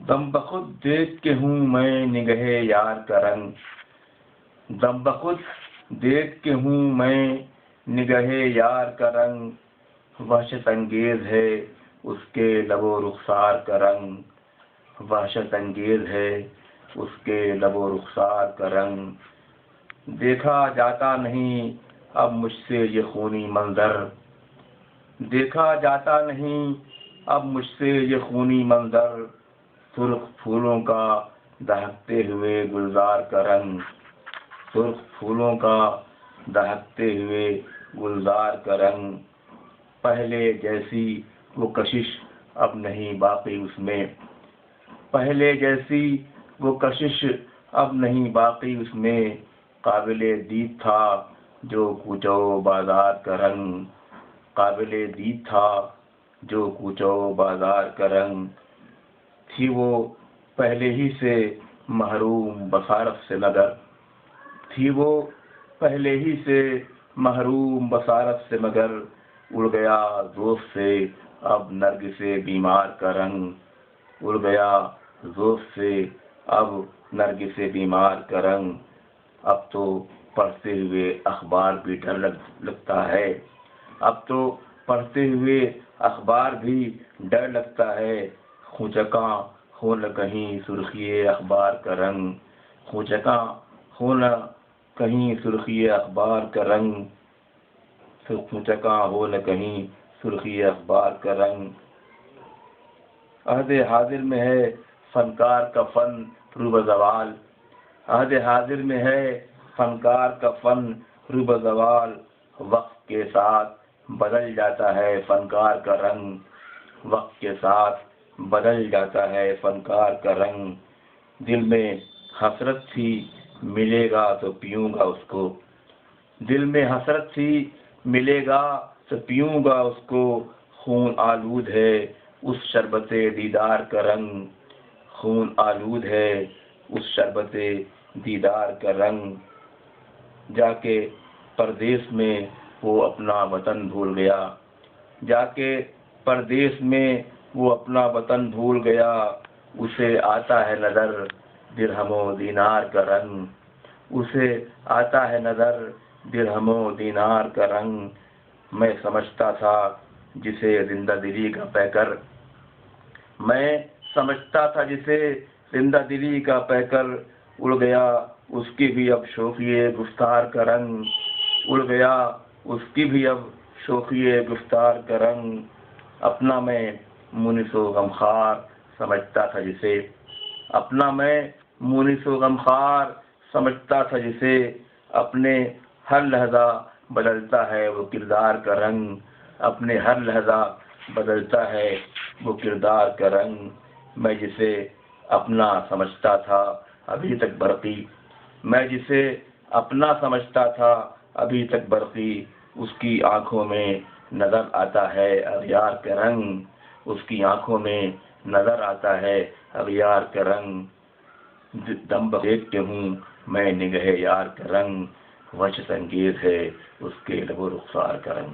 دم بخود دیکھ کے ہوں میں نگہ یار کا رنگ، دم بخود دیکھ کے ہوں میں نگہ یار کا رنگ، وحشت انگیز ہے اس کے لب و رخسار کا رنگ، وحشت انگیز ہے اس کے لب و رخسار کا رنگ۔ دیکھا جاتا نہیں اب مجھ سے یہ خونی منظر، دیکھا جاتا نہیں اب مجھ سے یہ خونی منظر، سرخ پھولوں کا دہکتے ہوئے گلزار کا رنگ، سرخ پھولوں کا دہکتے ہوئے گلزار کا رنگ۔ پہلے جیسی وہ کشش اب نہیں باقی اس میں، پہلے جیسی وہ کشش اب نہیں باقی اس میں، قابل دید تھا جو کوچہ و بازار کا رنگ، قابل دید تھا جو کوچہ و بازار کا رنگ۔ تھی وہ پہلے ہی سے محروم بصارت سے مگر، تھی وہ پہلے ہی سے محروم بصارت سے مگر، اڑ گیا ذوق سے اب نرگس بیمار کا رنگ، اڑ گیا ذوق سے اب نرگس بیمار کا رنگ۔ اب تو پڑھتے ہوئے اخبار بھی ڈر لگتا ہے، اب تو پڑھتے ہوئے اخبار بھی ڈر لگتا ہے، خوچکاں ہو نہ کہیں سرخی اخبار کا رنگ، خوچکاں ہو نہ کہیں سرخی اخبار کا رنگ، خوچکاں ہو نہ کہیں سرخی اخبار کا رنگ۔ عہد حاضر میں ہے فنکار کا فن رو بزوال، عہد حاضر میں ہے فنکار کا فن رو بزوال، وقت کے ساتھ بدل جاتا ہے فنکار کا رنگ، وقت کے ساتھ بدل جاتا ہے فنکار کا رنگ۔ دل میں حسرت تھی ملے گا تو پیوں گا اس کو، دل میں حسرت تھی ملے گا تو پیوں گا اس کو، خون آلود ہے اس شربت دیدار کا رنگ، خون آلود ہے اس شربت دیدار کا رنگ۔ جا کے پردیس میں وہ اپنا وطن بھول گیا، جا کے پردیس میں وہ اپنا وطن بھول گیا، اسے آتا ہے نظر درہم و دینار کا رنگ، اسے آتا ہے نظر درہم و دینار کا رنگ۔ میں سمجھتا تھا جسے زندہ دلی کا پیکر، میں سمجھتا تھا جسے زندہ دلی کا پیکر، اڑ گیا اس کی بھی اب شوخی گفتار کا رنگ، اڑ گیا اس کی بھی اب شوخی گفتار کا رنگ۔ اپنا میں مونس و غمخوار سمجھتا تھا جسے، اپنا میں مونس و غمخوار سمجھتا تھا جسے، اپنے ہر لحظہ بدلتا ہے وہ کردار کا رنگ، اپنے ہر لحظہ بدلتا ہے وہ کردار کا رنگ۔ میں جسے اپنا سمجھتا تھا ابھی تک برقی، میں جسے اپنا سمجھتا تھا ابھی تک برقی، اس کی آنکھوں میں نظر آتا ہے اغیار کا رنگ، اس کی آنکھوں میں نظر آتا ہے اغیار کا رنگ۔ دم دیکھتے ہوں میں نگہ یار کا رنگ، وحشت انگیز ہے اس کے لب و رخسار کا رنگ۔